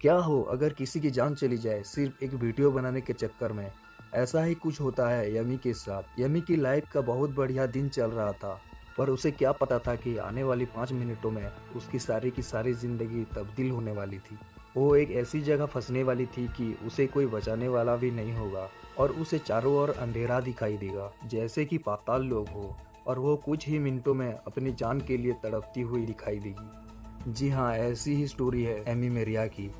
क्या हो अगर किसी की जान चली जाए सिर्फ एक वीडियो बनाने के चक्कर में। ऐसा ही कुछ होता है यमी के साथ। यमी की लाइफ का बहुत बढ़िया दिन चल रहा था, पर उसे क्या पता था कि आने वाली 5 मिनटों में उसकी सारी की सारी जिंदगी तब्दील होने वाली थी। वो एक ऐसी जगह फंसने वाली थी कि उसे कोई बचाने वाला भी नहीं होगा और उसे चारों ओर अंधेरा दिखाई देगा जैसे कि पाताल लोक हो, और वो कुछ ही मिनटों में अपनी जान के लिए तड़पती हुई दिखाई देगी। जी हाँ, ऐसी ही स्टोरी है एमी मेरिया की।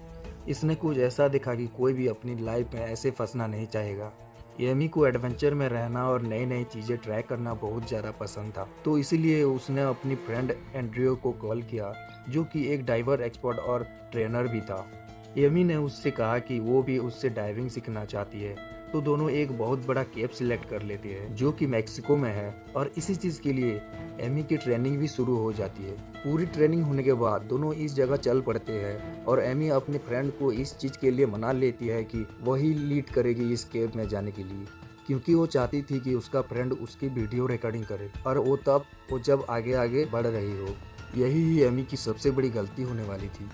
इसने कुछ ऐसा देखा कि कोई भी अपनी लाइफ में ऐसे फंसना नहीं चाहेगा। एमी को एडवेंचर में रहना और नई नई चीज़ें ट्राई करना बहुत ज़्यादा पसंद था, तो इसीलिए उसने अपनी फ्रेंड एंड्रियो को कॉल किया, जो कि एक डाइवर एक्सपर्ट और ट्रेनर भी था। एमी ने उससे कहा कि वो भी उससे डाइविंग सीखना चाहती है, तो दोनों एक बहुत बड़ा केप सिलेक्ट कर लेते हैं जो कि मैक्सिको में है, और इसी चीज़ के लिए एमी की ट्रेनिंग भी शुरू हो जाती है। पूरी ट्रेनिंग होने के बाद दोनों इस जगह चल पड़ते हैं और एमी अपने फ्रेंड को इस चीज़ के लिए मना लेती है कि वही लीड करेगी इस केव में जाने के लिए, क्योंकि वो चाहती थी कि उसका फ्रेंड उसकी वीडियो रिकॉर्डिंग करे, और वो जब आगे आगे बढ़ रही हो। यही ही एमी की सबसे बड़ी गलती होने वाली थी।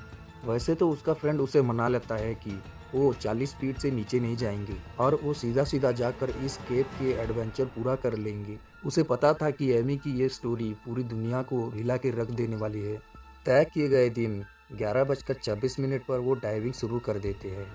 वैसे तो उसका फ्रेंड उसे मना लेता है कि वो 40 फीट से नीचे नहीं जाएंगे और वो सीधा सीधा जाकर इस केव के एडवेंचर पूरा कर लेंगे। उसे पता था कि एमी की ये स्टोरी पूरी दुनिया को हिला के रख देने वाली है। तय किए गए दिन 11:26 पर वो डाइविंग शुरू कर देते हैं,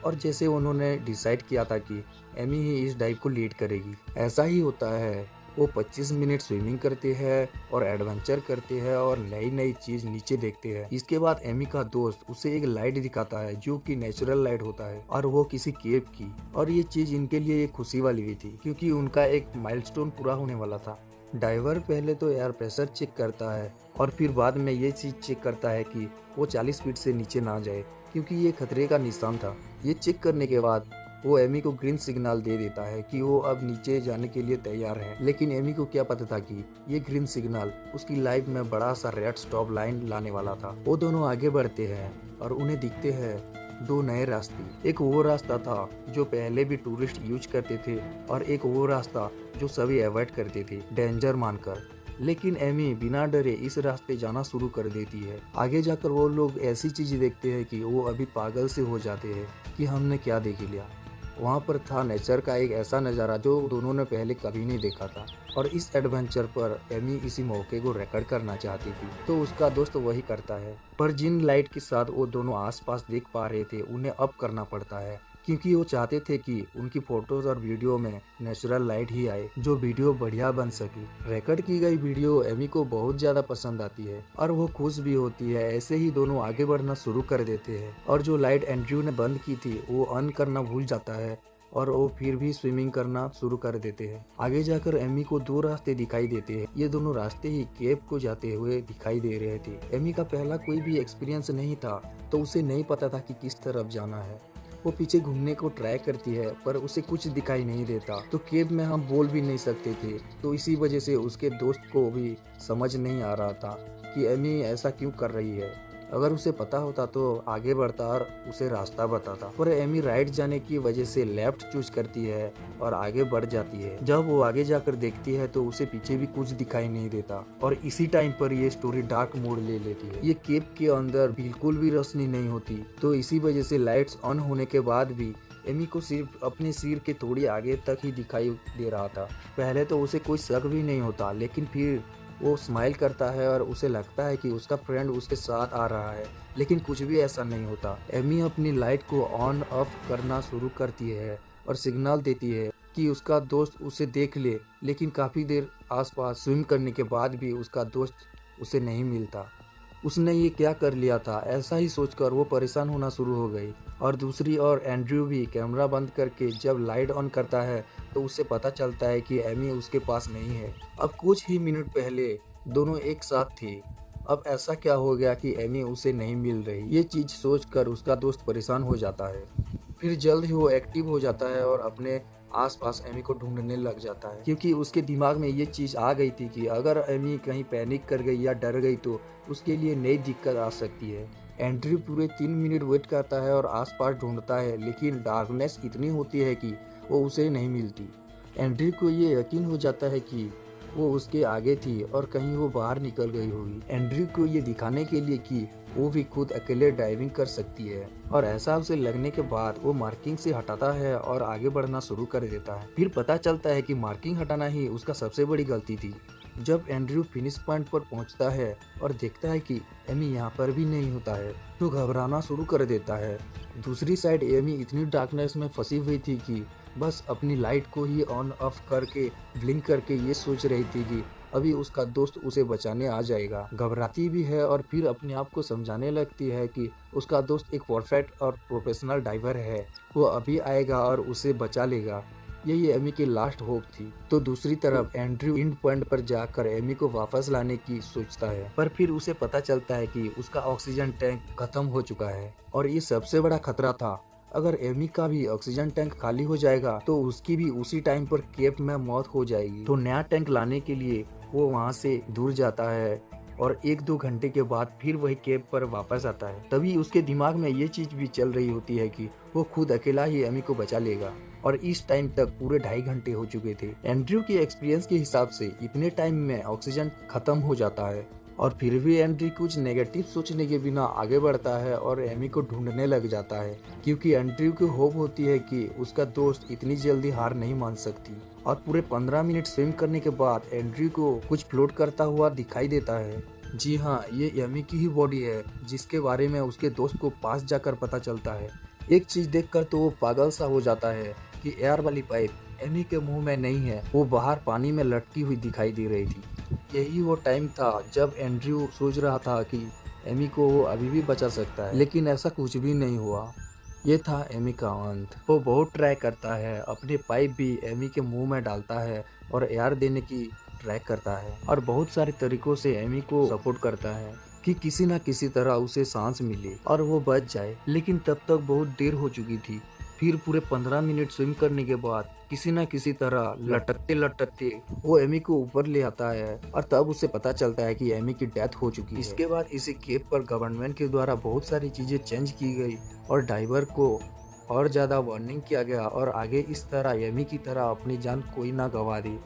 और जैसे उन्होंने डिसाइड किया था कि एमी ही इस डाइव को लीड करेगी, ऐसा ही होता है। वो 25 मिनट स्विमिंग करते हैं और एडवेंचर करते हैं और नई नई चीज नीचे देखते हैं। इसके बाद एमी का दोस्त उसे एक लाइट दिखाता है जो कि नेचुरल लाइट होता है, और वो किसी केव की। और ये चीज इनके लिए एक खुशी वाली भी थी, क्योंकि उनका एक माइलस्टोन पूरा होने वाला था। डाइवर पहले तो एयर प्रेशर चेक करता है और फिर बाद में ये चीज चेक करता है कि वो 40 फीट से नीचे ना जाए, क्योंकि ये खतरे का निशान था। ये चेक करने के बाद वो एमी को ग्रीन सिग्नल दे देता है कि वो अब नीचे जाने के लिए तैयार है। लेकिन एमी को क्या पता था कि ये ग्रीन सिग्नल उसकी लाइफ में बड़ा सा रेड स्टॉप लाइन लाने वाला था। वो दोनों आगे बढ़ते हैं और उन्हें दिखते हैं दो नए रास्ते। एक वो रास्ता था जो पहले भी टूरिस्ट यूज करते थे, और एक वो रास्ता जो सभी अवॉइड करते थे डेंजर मानकर। लेकिन एमी बिना डरे इस रास्ते जाना शुरू कर देती है। आगे जाकर वो लोग ऐसी चीजें देखते हैं कि वो अभी पागल से हो जाते हैं कि हमने क्या देख लिया। वहाँ पर था नेचर का एक ऐसा नज़ारा जो दोनों ने पहले कभी नहीं देखा था, और इस एडवेंचर पर एमी इसी मौके को रिकॉर्ड करना चाहती थी, तो उसका दोस्त वही करता है। पर जिन लाइट के साथ वो दोनों आसपास देख पा रहे थे उन्हें अब करना पड़ता है, क्योंकि वो चाहते थे कि उनकी फोटोज और वीडियो में नेचुरल लाइट ही आए जो वीडियो बढ़िया बन सके। रिकॉर्ड की गई वीडियो एमी को बहुत ज्यादा पसंद आती है और वो खुश भी होती है। ऐसे ही दोनों आगे बढ़ना शुरू कर देते हैं, और जो लाइट एंड्रयू ने बंद की थी वो ऑन करना भूल जाता है, और वो फिर भी स्विमिंग करना शुरू कर देते हैं। आगे जाकर एमी को दो रास्ते दिखाई देते हैं। ये दोनों रास्ते ही केव को जाते हुए दिखाई दे रहे थे। एमी का पहला कोई भी एक्सपीरियंस नहीं था, तो उसे नहीं पता था कि किस तरफ जाना है। वो पीछे घूमने को ट्राई करती है, पर उसे कुछ दिखाई नहीं देता। तो केव में हम बोल भी नहीं सकते थे, तो इसी वजह से उसके दोस्त को भी समझ नहीं आ रहा था कि एमी ऐसा क्यों कर रही है। अगर उसे पता होता तो आगे बढ़ता और उसे रास्ता बताता, पर एमी राइट जाने की वजह से लेफ्ट चूज करती है और आगे बढ़ जाती है। जब वो आगे जाकर देखती है तो उसे पीछे भी कुछ दिखाई नहीं देता, और इसी टाइम पर ये स्टोरी डार्क मोड ले लेती है। ये केव के अंदर बिल्कुल भी रोशनी नहीं होती, तो इसी वजह से लाइट्स ऑन होने के बाद भी एमी को सिर्फ अपने सिर के थोड़ी आगे तक ही दिखाई दे रहा था। पहले तो उसे कोई शक भी नहीं होता, लेकिन फिर वो स्माइल करता है और उसे लगता है कि उसका फ्रेंड उसके साथ आ रहा है, लेकिन कुछ भी ऐसा नहीं होता। एमी अपनी लाइट को ऑन ऑफ करना शुरू करती है और सिग्नल देती है कि उसका दोस्त उसे देख ले, लेकिन काफ़ी देर आसपास स्विम करने के बाद भी उसका दोस्त उसे नहीं मिलता। उसने ये क्या कर लिया था, ऐसा ही सोचकर वो परेशान होना शुरू हो गई। और दूसरी ओर एंड्रयू भी कैमरा बंद करके जब लाइट ऑन करता है तो उसे पता चलता है कि एमी उसके पास नहीं है। अब कुछ ही मिनट पहले दोनों एक साथ थे, अब ऐसा क्या हो गया कि एमी उसे नहीं मिल रही। ये चीज सोचकर उसका दोस्त परेशान हो जाता है। फिर जल्द ही वो एक्टिव हो जाता है और अपने आसपास एमी को ढूंढने लग जाता है, क्योंकि उसके दिमाग में ये चीज आ गई थी कि अगर एमी कहीं पैनिक कर गई या डर गई तो उसके लिए नई दिक्कत आ सकती है। एंड्रयू पूरे 3 मिनट वेट करता है और आसपास ढूंढता है, लेकिन डार्कनेस इतनी होती है कि वो उसे नहीं मिलती। एंड्रयू को ये यकीन हो जाता है कि वो उसके आगे थी और कहीं वो बाहर निकल गई होगी। एंड्रयू को ये दिखाने के लिए कि वो भी खुद अकेले ड्राइविंग कर सकती है। और ऐसा उसे लगने के बाद वो मार्किंग से हटाता है और आगे बढ़ना शुरू कर देता है। फिर पता चलता है कि मार्किंग हटाना ही उसका सबसे बड़ी गलती थी। जब एंड्रयू फिनिश पॉइंट पर पहुंचता है और देखता है कि एमी यहाँ पर भी नहीं होता है तो घबराना शुरू कर देता है। दूसरी साइड एमी इतनी डार्कनेस में फंसी हुई थी कि बस अपनी लाइट को ही ऑन ऑफ करके ब्लिंक करके ये सोच रही थी कि अभी उसका दोस्त उसे बचाने आ जाएगा। घबराती भी है और फिर अपने आप को समझाने लगती है कि उसका दोस्त एक परफेक्ट और प्रोफेशनल डाइवर है, वो अभी आएगा और उसे बचा लेगा। यही एमी की लास्ट होप थी। तो दूसरी तरफ एंड्रयू एंड पॉइंट पर जाकर एमी को वापस लाने की सोचता है, पर फिर उसे पता चलता है कि उसका ऑक्सीजन टैंक खत्म हो चुका है और ये सबसे बड़ा खतरा था। अगर एमी का भी ऑक्सीजन टैंक खाली हो जाएगा तो उसकी भी उसी टाइम पर केप में मौत हो जाएगी। तो नया टैंक लाने के लिए वो वहाँ से दूर जाता है और 1-2 घंटे के बाद फिर वही केप पर वापस आता है। तभी उसके दिमाग में ये चीज भी चल रही होती है कि वो खुद अकेला ही एमी को बचा लेगा। और इस टाइम तक पूरे 2.5 घंटे हो चुके थे। एंड्रयू के एक्सपीरियंस के हिसाब से इतने टाइम में ऑक्सीजन खत्म हो जाता है और फिर भी एंड्रयू कुछ नेगेटिव सोचने के बिना आगे बढ़ता है और एमी को ढूंढने लग जाता है, क्योंकि एंड्रयू को होप होती है कि उसका दोस्त इतनी जल्दी हार नहीं मान सकती। और पूरे 15 मिनट स्विम करने के बाद एंड्रयू को कुछ फ्लोट करता हुआ दिखाई देता है। जी हाँ, ये एमी की ही बॉडी है जिसके बारे में उसके दोस्त को पास जाकर पता चलता है। एक चीज देखकर तो वो पागल सा हो जाता है कि एयर वाली पाइप एमी के मुंह में नहीं है, वो बाहर पानी में लटकी हुई दिखाई दे रही थी। यही वो टाइम था जब एंड्रयू सोच रहा था कि एमी को वो अभी भी बचा सकता है, लेकिन ऐसा कुछ भी नहीं हुआ। ये था एमी का अंत। वो बहुत ट्राई करता है, अपने पाइप भी एमी के मुंह में डालता है और एयर देने की ट्राई करता है और बहुत सारे तरीकों से एमी को सपोर्ट करता है कि किसी न किसी तरह उसे सांस मिले और वो बच जाए, लेकिन तब तक बहुत देर हो चुकी थी। फिर पूरे 15 मिनट स्विम करने के बाद किसी न किसी तरह लटकते लटकते वो एमी को ऊपर ले आता है और तब उसे पता चलता है कि एमी की डेथ हो चुकी है। इसके बाद इसी केप पर गवर्नमेंट के द्वारा बहुत सारी चीजें चेंज की गई और डाइवर को और ज्यादा वार्निंग किया गया और आगे इस तरह एमी की तरह अपनी जान कोई ना गंवा दी।